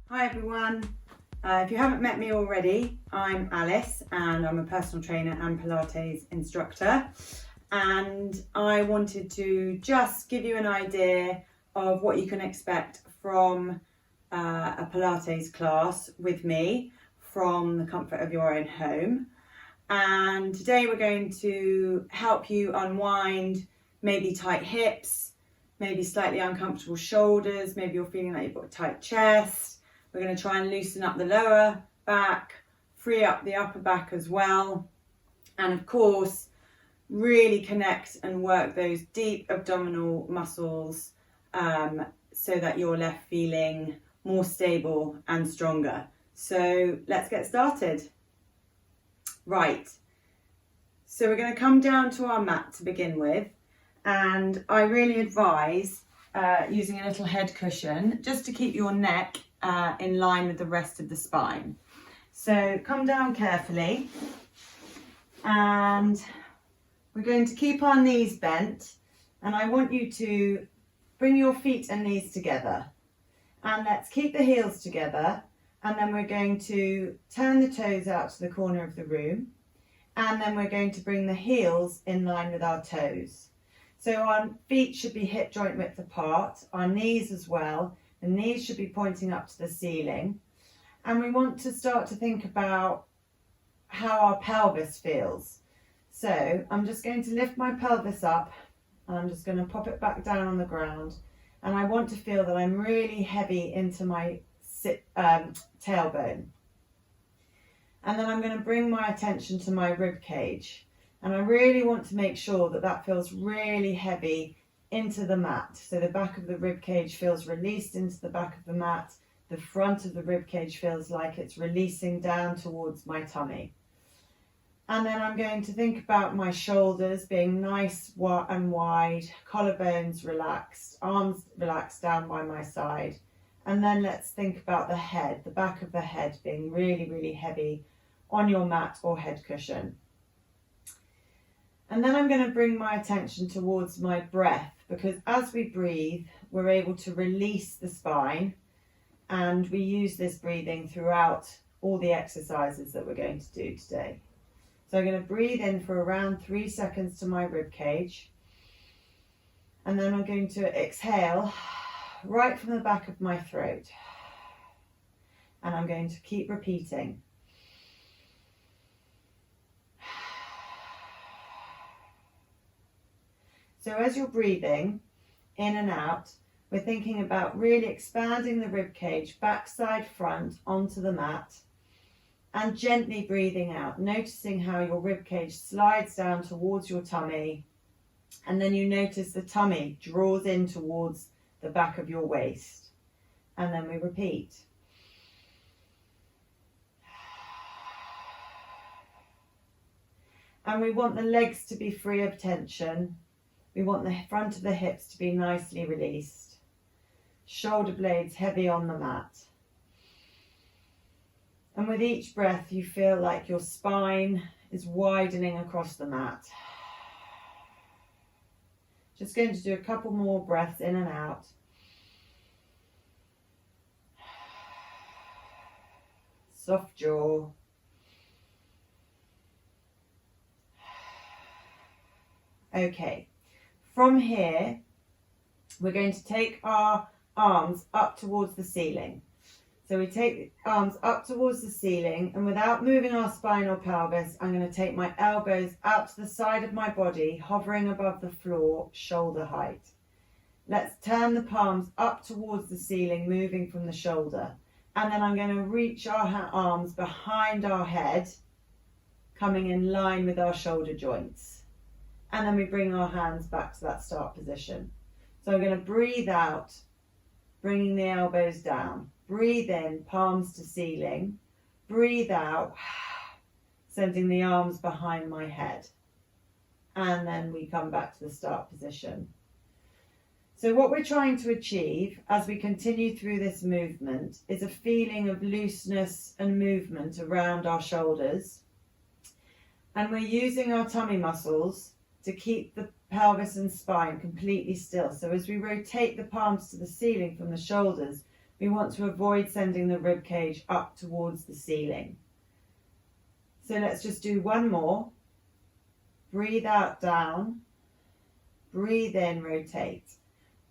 Hi everyone, if you haven't met me already, I'm Alice and I'm a personal trainer and Pilates instructor, and I wanted to just give you an idea of what you can expect from a Pilates class with me from the comfort of your own home. And today we're going to help you unwind maybe tight hips, maybe slightly uncomfortable shoulders, maybe you're feeling like you've got a tight chest. We're going to try and loosen up the lower back, free up the upper back as well, and of course really connect and work those deep abdominal muscles so that you're left feeling more stable and stronger. So let's get started. Right, so we're going to come down to our mat to begin with, and I really advise using a little head cushion just to keep your neck in line with the rest of the spine. So come down carefully, and we're going to keep our knees bent, and I want you to bring your feet and knees together, and let's keep the heels together, and then we're going to turn the toes out to the corner of the room, and then we're going to bring the heels in line with our toes. So our feet should be hip joint width apart, our knees as well. The knees should be pointing up to the ceiling. And we want to start to think about how our pelvis feels. So I'm just going to lift my pelvis up, and I'm just going to pop it back down on the ground. And I want to feel that I'm really heavy into my tailbone. And then I'm going to bring my attention to my rib cage. And I really want to make sure that that feels really heavy into the mat. So the back of the rib cage feels released into the back of the mat. The front of the rib cage feels like it's releasing down towards my tummy. And then I'm going to think about my shoulders being nice and wide, collarbones relaxed, arms relaxed down by my side. And then let's think about the head, the back of the head being really, really heavy on your mat or head cushion. And then I'm going to bring my attention towards my breath, because as we breathe, we're able to release the spine, and we use this breathing throughout all the exercises that we're going to do today. So I'm going to breathe in for around 3 seconds to my rib cage, and then I'm going to exhale right from the back of my throat, and I'm going to keep repeating. So as you're breathing in and out, we're thinking about really expanding the rib cage, backside front onto the mat, and gently breathing out, noticing how your rib cage slides down towards your tummy, and then you notice the tummy draws in towards the back of your waist. And then we repeat. And we want the legs to be free of tension. We want the front of the hips to be nicely released. Shoulder blades heavy on the mat. And with each breath, you feel like your spine is widening across the mat. Just going to do a couple more breaths in and out. Soft jaw. Okay. From here, we're going to take our arms up towards the ceiling. So we take the arms up towards the ceiling, and without moving our spine or pelvis, I'm going to take my elbows out to the side of my body, hovering above the floor, shoulder height. Let's turn the palms up towards the ceiling, moving from the shoulder. And then I'm going to reach our arms behind our head, coming in line with our shoulder joints. And then we bring our hands back to that start position. So I'm going to breathe out, bringing the elbows down. Breathe in, palms to ceiling. Breathe out, sending the arms behind my head. And then we come back to the start position. So what we're trying to achieve as we continue through this movement is a feeling of looseness and movement around our shoulders. And we're using our tummy muscles to keep the pelvis and spine completely still. So as we rotate the palms to the ceiling from the shoulders, We want to avoid sending the rib cage up towards the ceiling. So let's just do one more. Breathe out, down. Breathe in, rotate.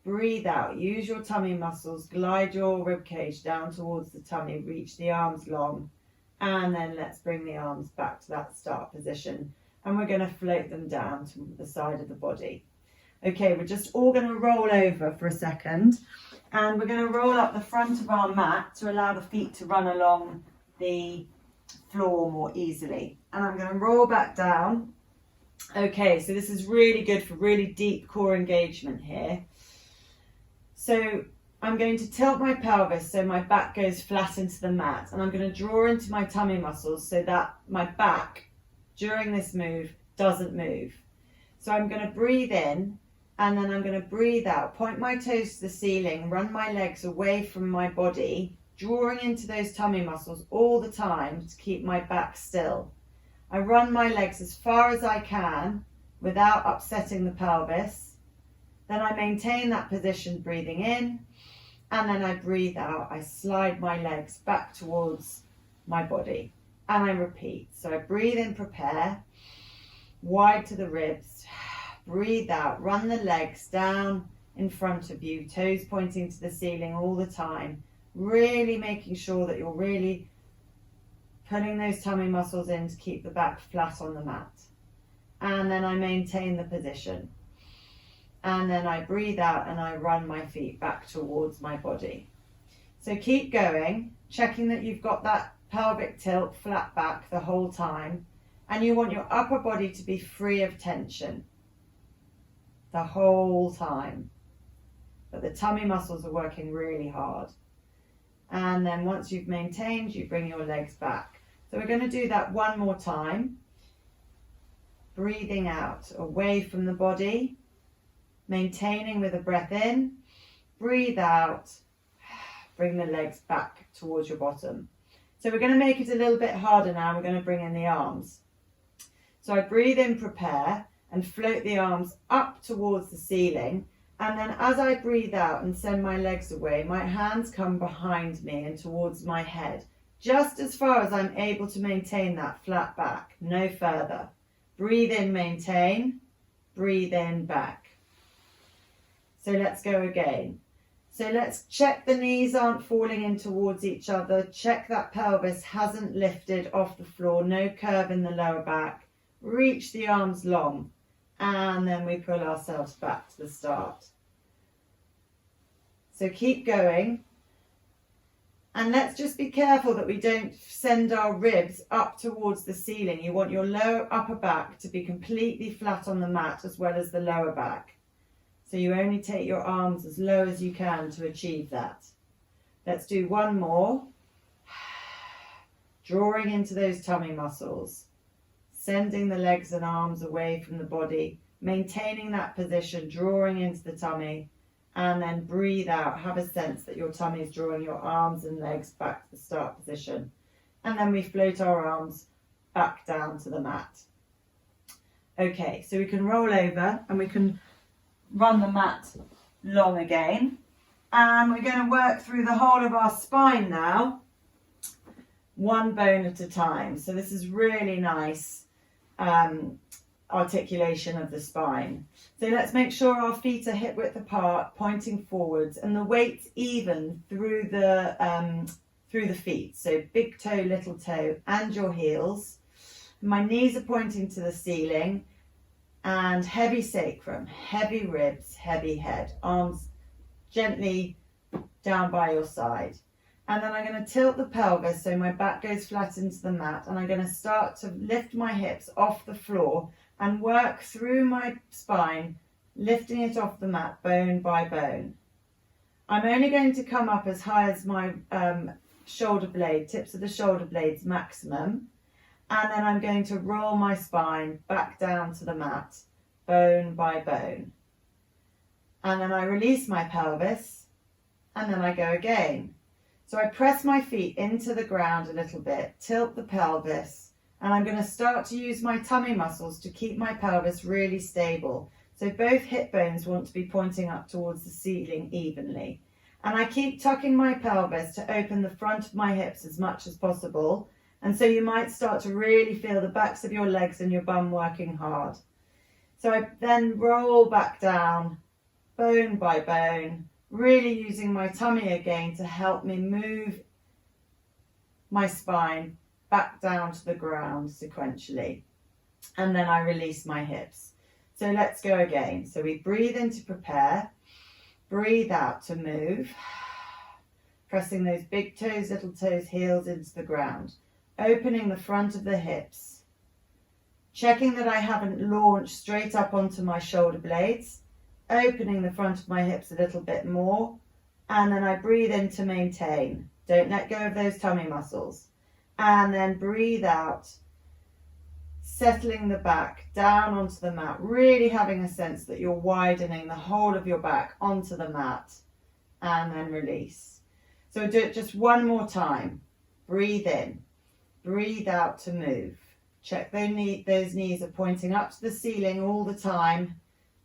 Breathe out, use your tummy muscles, glide your rib cage down towards the tummy, reach the arms long, and then let's bring the arms back to that start position, and we're going to float them down to the side of the body. Okay, we're just all going to roll over for a second, and we're going to roll up the front of our mat to allow the feet to run along the floor more easily. And I'm going to roll back down. Okay, so this is really good for really deep core engagement here. So I'm going to tilt my pelvis so my back goes flat into the mat, and I'm going to draw into my tummy muscles so that my back during this move doesn't move. So I'm going to breathe in, and then I'm going to breathe out, point my toes to the ceiling, run my legs away from my body, drawing into those tummy muscles all the time to keep my back still. I run my legs as far as I can without upsetting the pelvis. Then I maintain that position, breathing in, and then I breathe out. I slide my legs back towards my body, and I repeat. So I breathe in, prepare, wide to the ribs, breathe out, run the legs down in front of you, toes pointing to the ceiling all the time, really making sure that you're really pulling those tummy muscles in to keep the back flat on the mat. And then I maintain the position. And then I breathe out and I run my feet back towards my body. So keep going, checking that you've got that pelvic tilt, flat back the whole time. And you want your upper body to be free of tension the whole time. But the tummy muscles are working really hard. And then once you've maintained, you bring your legs back. So we're going to do that one more time. Breathing out away from the body. Maintaining with a breath in, breathe out, bring the legs back towards your bottom. So we're going to make it a little bit harder now. We're going to bring in the arms. So I breathe in, prepare, and float the arms up towards the ceiling. And then as I breathe out and send my legs away, my hands come behind me and towards my head, just as far as I'm able to maintain that flat back, no further. Breathe in, maintain, breathe in, back. So let's go again. So let's check the knees aren't falling in towards each other. Check that pelvis hasn't lifted off the floor. No curve in the lower back. Reach the arms long. And then we pull ourselves back to the start. So keep going. And let's just be careful that we don't send our ribs up towards the ceiling. You want your lower upper back to be completely flat on the mat as well as the lower back. So you only take your arms as low as you can to achieve that. Let's do one more. Drawing into those tummy muscles. Sending the legs and arms away from the body. Maintaining that position, drawing into the tummy. And then breathe out. Have a sense that your tummy is drawing your arms and legs back to the start position. And then we float our arms back down to the mat. Okay, so we can roll over and we can run the mat long again, and we're going to work through the whole of our spine now, one bone at a time. So this is really nice articulation of the spine. So let's make sure our feet are hip width apart, pointing forwards, and the weight's even through the feet. So big toe, little toe, and your heels. My knees are pointing to the ceiling. And heavy sacrum, heavy ribs, heavy head, arms gently down by your side. And then I'm going to tilt the pelvis so my back goes flat into the mat, and I'm going to start to lift my hips off the floor and work through my spine, lifting it off the mat bone by bone. I'm only going to come up as high as my shoulder blade, tips of the shoulder blades maximum. And then I'm going to roll my spine back down to the mat, bone by bone. And then I release my pelvis, and then I go again. So I press my feet into the ground a little bit, tilt the pelvis, and I'm going to start to use my tummy muscles to keep my pelvis really stable. So both hip bones want to be pointing up towards the ceiling evenly. And I keep tucking my pelvis to open the front of my hips as much as possible. And so you might start to really feel the backs of your legs and your bum working hard. So I then roll back down, bone by bone, really using my tummy again to help me move my spine back down to the ground sequentially. And then I release my hips. So let's go again. So we breathe in to prepare, breathe out to move, pressing those big toes, little toes, heels into the ground, opening the front of the hips, checking that I haven't launched straight up onto my shoulder blades, opening the front of my hips a little bit more, and then I breathe in to maintain. Don't let go of those tummy muscles. And then breathe out, settling the back down onto the mat, really having a sense that you're widening the whole of your back onto the mat, and then release. So do it just one more time. Breathe in, breathe out to move. Check those knees are pointing up to the ceiling all the time.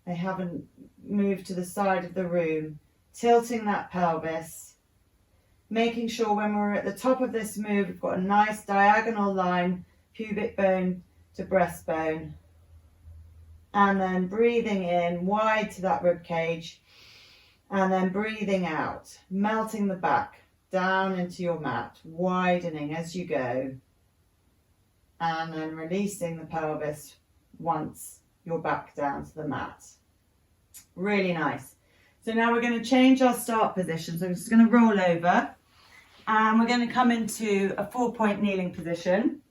They haven't moved to the side of the room. Tilting that pelvis. Making sure when we're at the top of this move, we've got a nice diagonal line, pubic bone to breastbone. And then breathing in wide to that rib cage. And then breathing out, melting the back down into your mat, widening as you go. And then releasing the pelvis once you're back down to the mat. Really nice. So now we're going to change our start position. So I'm just going to roll over and we're going to come into a 4-point kneeling position.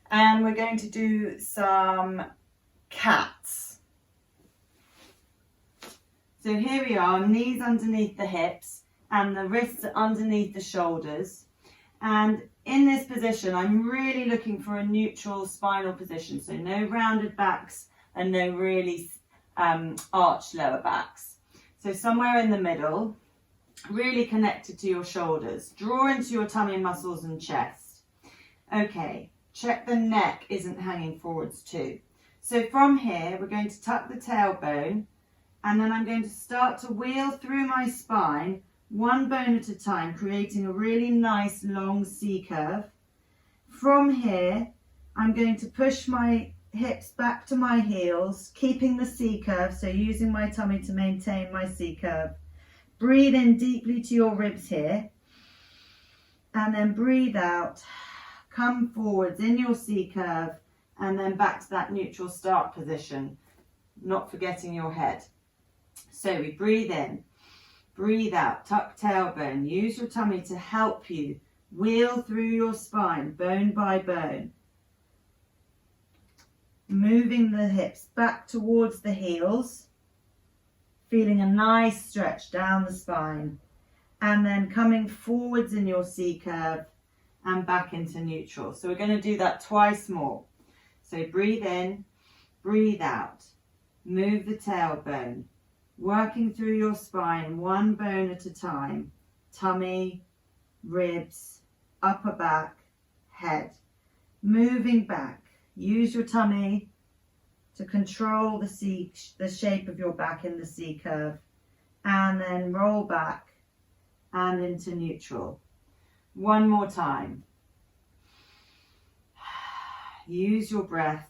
And we're going to do some cats. So here we are, knees underneath the hips and the wrists are underneath the shoulders. And in this position, I'm really looking for a neutral spinal position. So no rounded backs and no really arched lower backs. So somewhere in the middle, really connected to your shoulders. Draw into your tummy muscles and chest. Okay, check the neck isn't hanging forwards too. So from here, we're going to tuck the tailbone and then I'm going to start to wheel through my spine one bone at a time, creating a really nice long C curve. From here, I'm going to push my hips back to my heels, keeping the C curve, so using my tummy to maintain my C curve. Breathe in deeply to your ribs here, and then breathe out, come forwards in your C curve, and then back to that neutral start position, not forgetting your head. So we breathe in. Breathe out, tuck tailbone, use your tummy to help you wheel through your spine, bone by bone. Moving the hips back towards the heels, feeling a nice stretch down the spine, and then coming forwards in your C curve and back into neutral. So we're going to do that twice more. So breathe in, breathe out, move the tailbone. Working through your spine, one bone at a time, tummy, ribs, upper back, head. Moving back, use your tummy to control the shape of your back in the C curve, and then roll back and into neutral. One more time. Use your breath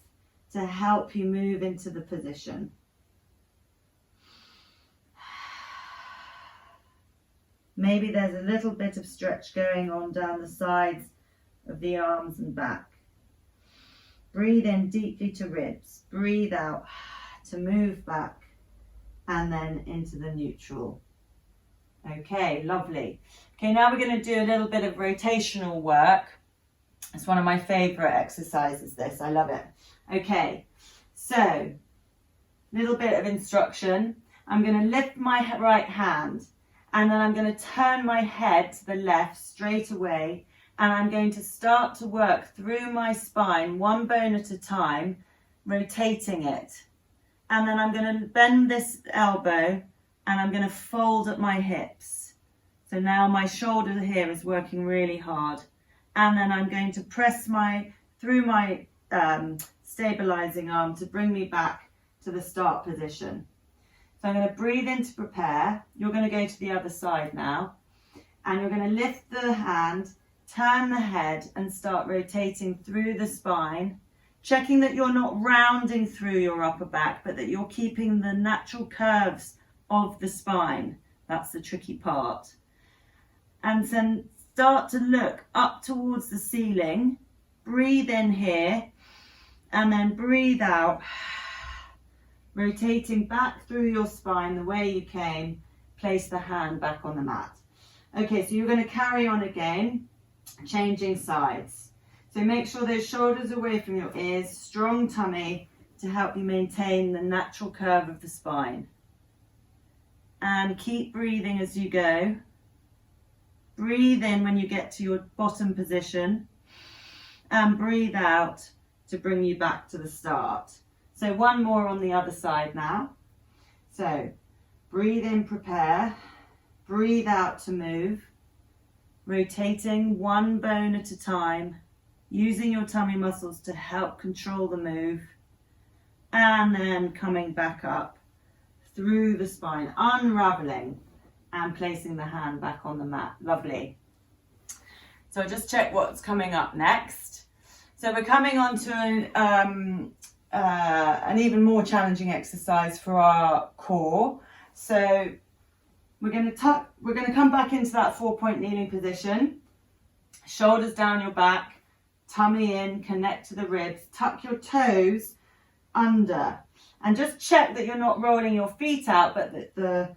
to help you move into the position. Maybe there's a little bit of stretch going on down the sides of the arms and back. Breathe in deeply to ribs. Breathe out to move back and then into the neutral. Okay, lovely. Okay, now we're going to do a little bit of rotational work. It's one of my favourite exercises, this. I love it. Okay, so little bit of instruction. I'm going to lift my right hand. And then I'm going to turn my head to the left straight away. And I'm going to start to work through my spine, one bone at a time, rotating it. And then I'm going to bend this elbow and I'm going to fold at my hips. So now my shoulder here is working really hard. And then I'm going to press through my stabilizing arm to bring me back to the start position. So I'm going to breathe in to prepare. You're going to go to the other side now. And you're going to lift the hand, turn the head and start rotating through the spine, checking that you're not rounding through your upper back, but that you're keeping the natural curves of the spine. That's the tricky part. And then start to look up towards the ceiling. Breathe in here and then breathe out, rotating back through your spine the way you came. Place the hand back on the mat. Okay, so you're going to carry on again, changing sides. So make sure those shoulders are away from your ears, strong tummy to help you maintain the natural curve of the spine. And keep breathing as you go. Breathe in when you get to your bottom position and breathe out to bring you back to the start. So one more on the other side now. So breathe in, prepare. Breathe out to move, rotating one bone at a time, using your tummy muscles to help control the move, and then coming back up through the spine, unraveling and placing the hand back on the mat. Lovely. So I'll just check what's coming up next. So we're coming on to an even more challenging exercise for our core. So we're going to come back into that 4-point kneeling position. Shoulders down your back, tummy in, connect to the ribs, tuck your toes under. And just check that you're not rolling your feet out, but that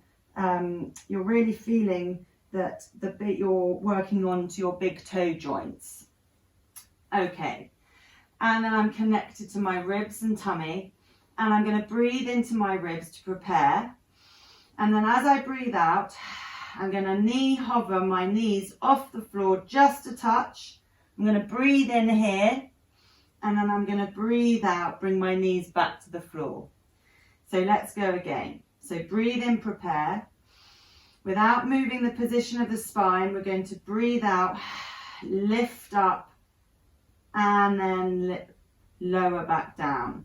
you're really feeling that the bit you're working on to your big toe joints. Okay. And then I'm connected to my ribs and tummy. And I'm going to breathe into my ribs to prepare. And then as I breathe out, I'm going to knee hover my knees off the floor just a touch. I'm going to breathe in here and then I'm going to breathe out, bring my knees back to the floor. So let's go again. So breathe in, prepare. Without moving the position of the spine, we're going to breathe out, lift up and then lower back down.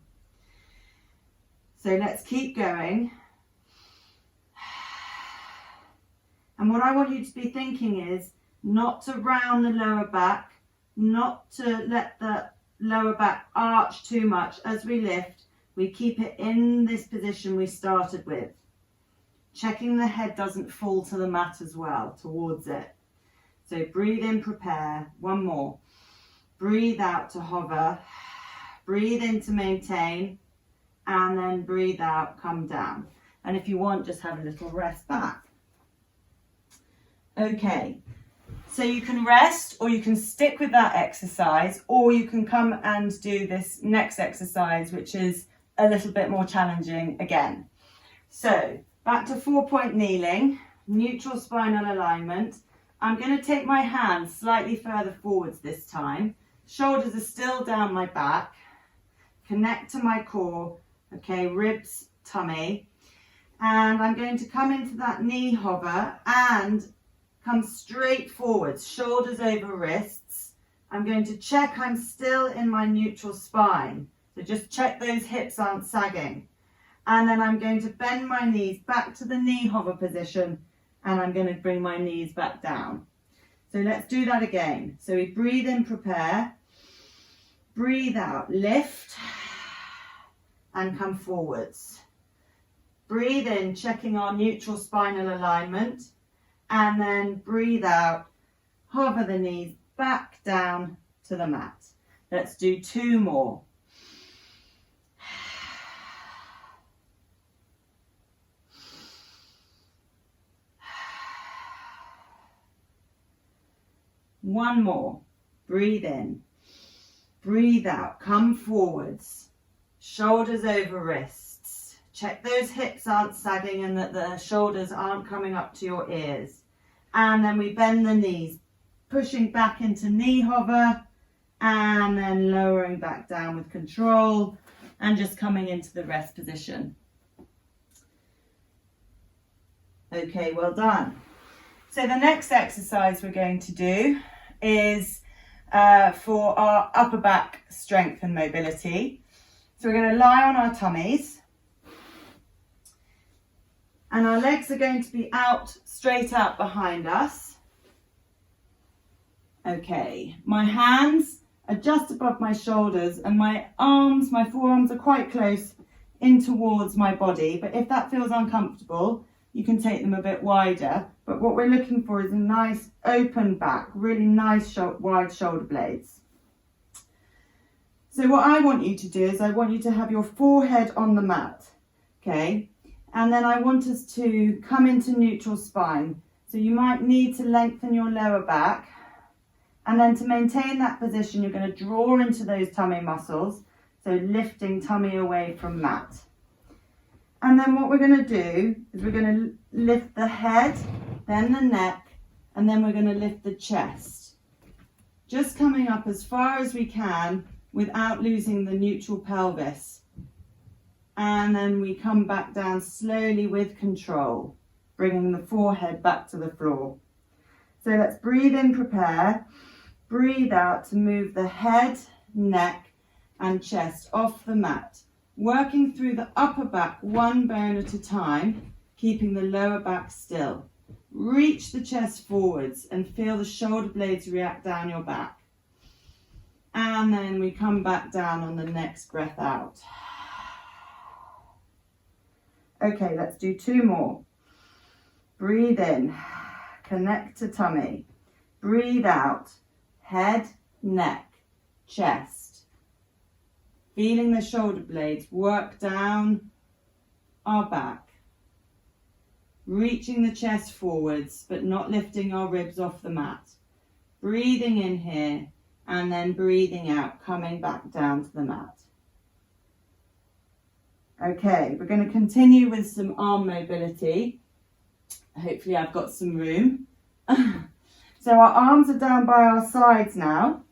So let's keep going. And what I want you to be thinking is not to round the lower back, not to let the lower back arch too much. As we lift, we keep it in this position we started with. Checking the head doesn't fall to the mat as well, towards it. So breathe in, prepare. One more. Breathe out to hover. Breathe in to maintain. And then breathe out, come down. And if you want, just have a little rest back. Okay, so you can rest or you can stick with that exercise, or you can come and do this next exercise, which is a little bit more challenging again. So back to 4-point kneeling, neutral spinal alignment. I'm going to take my hands slightly further forwards this time. Shoulders are still down my back. Connect to my core, okay, ribs, tummy. And I'm going to come into that knee hover and come straight forwards, shoulders over wrists. I'm going to check I'm still in my neutral spine. So just check those hips aren't sagging. And then I'm going to bend my knees back to the knee hover position and I'm going to bring my knees back down. So let's do that again. So we breathe in, prepare. Breathe out, lift and come forwards. Breathe in, checking our neutral spinal alignment. And then breathe out, hover the knees back down to the mat. Let's do 2 more. One more. Breathe in, breathe out, come forwards, shoulders over wrists. Check those hips aren't sagging and that the shoulders aren't coming up to your ears. And then we bend the knees, pushing back into knee hover and then lowering back down with control and just coming into the rest position. Okay, well done. So the next exercise we're going to do is for our upper back strength and mobility. So we're going to lie on our tummies. And our legs are going to be out, straight out behind us. Okay, my hands are just above my shoulders and my arms, my forearms are quite close in towards my body. But if that feels uncomfortable, you can take them a bit wider. But what we're looking for is a nice open back, really nice wide shoulder blades. So what I want you to do is I want you to have your forehead on the mat, okay? And then I want us to come into neutral spine. So you might need to lengthen your lower back. And then to maintain that position, you're going to draw into those tummy muscles. So lifting tummy away from mat. And then what we're going to do is we're going to lift the head, then the neck, and then we're going to lift the chest. Just coming up as far as we can without losing the neutral pelvis. And then we come back down slowly with control, bringing the forehead back to the floor. So let's breathe in, prepare. Breathe out to move the head, neck, and chest off the mat. Working through the upper back one bone at a time, keeping the lower back still. Reach the chest forwards and feel the shoulder blades react down your back. And then we come back down on the next breath out. Okay, let's do 2 more. Breathe in, connect to tummy. Breathe out, head, neck, chest. Feeling the shoulder blades work down our back. Reaching the chest forwards, but not lifting our ribs off the mat. Breathing in here, and then breathing out, coming back down to the mat. Okay, we're going to continue with some arm mobility. Hopefully I've got some room. So our arms are down by our sides now.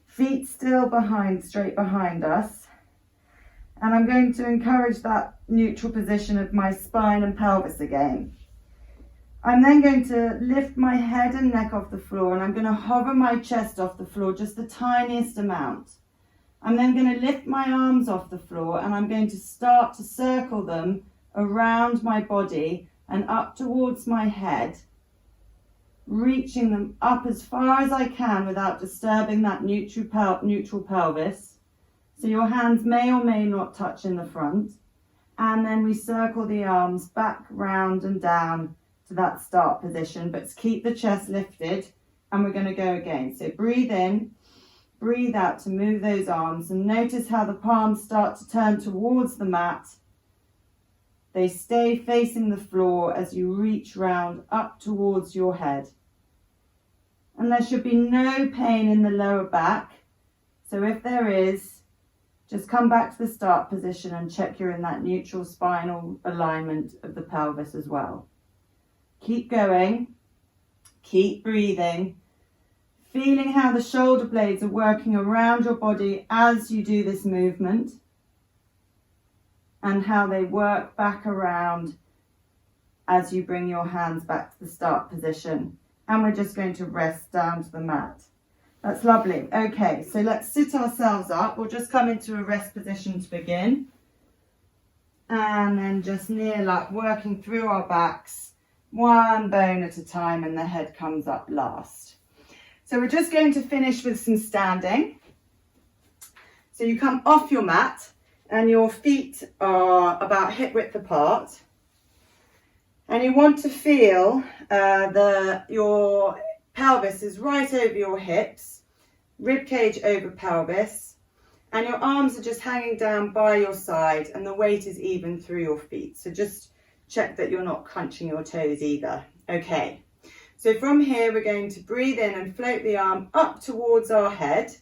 Feet still behind, straight behind us. And I'm going to encourage that neutral position of my spine and pelvis again. I'm then going to lift my head and neck off the floor, and I'm going to hover my chest off the floor just the tiniest amount. I'm then going to lift my arms off the floor, and I'm going to start to circle them around my body and up towards my head, reaching them up as far as I can without disturbing that neutral pelvis. So your hands may or may not touch in the front. And then we circle the arms back, round and down to that start position, but keep the chest lifted, and we're going to go again. So breathe in, breathe out to move those arms, and notice how the palms start to turn towards the mat. They stay facing the floor as you reach round up towards your head. And there should be no pain in the lower back. So if there is, just come back to the start position and check you're in that neutral spinal alignment of the pelvis as well. Keep going, keep breathing, feeling how the shoulder blades are working around your body as you do this movement, and how they work back around as you bring your hands back to the start position. And we're just going to rest down to the mat. That's lovely. Okay, so let's sit ourselves up. We'll just come into a rest position to begin. And then just kneel up, working through our backs, one bone at a time, and the head comes up last. So we're just going to finish with some standing. So you come off your mat and your feet are about hip width apart. And you want to feel your pelvis is right over your hips, rib cage over pelvis, and your arms are just hanging down by your side, and the weight is even through your feet. So just check that you're not crunching your toes either. Okay, so from here we're going to breathe in and float the arm up towards our head,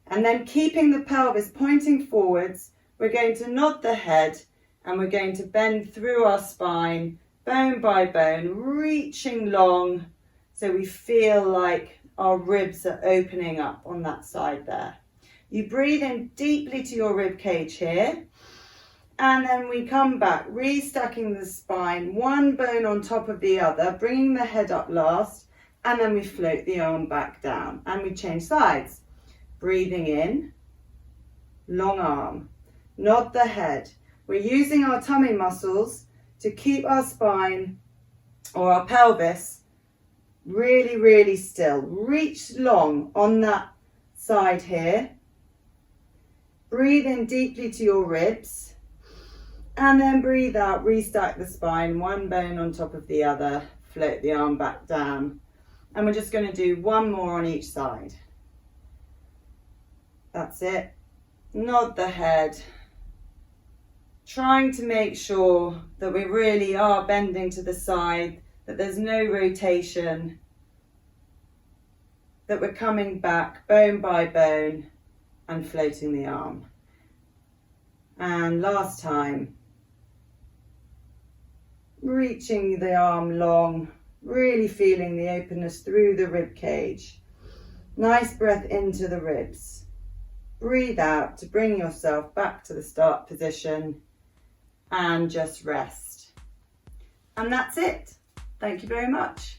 and then keeping the pelvis pointing forwards, we're going to nod the head, and we're going to bend through our spine, bone by bone, reaching long, so we feel like our ribs are opening up on that side there. You breathe in deeply to your rib cage here, and then we come back, restacking the spine, one bone on top of the other, bringing the head up last, and then we float the arm back down, and we change sides. Breathing in, long arm, nod the head. We're using our tummy muscles to keep our spine or our pelvis really, really still. Reach long on that side here. Breathe in deeply to your ribs. And then breathe out, restack the spine, one bone on top of the other. Float the arm back down. And we're just going to do one more on each side. That's it. Nod the head. Trying to make sure that we really are bending to the side, that there's no rotation, that we're coming back bone by bone and floating the arm. And last time, reaching the arm long, really feeling the openness through the rib cage. Nice breath into the ribs. Breathe out to bring yourself back to the start position and just rest. And that's it. Thank you very much.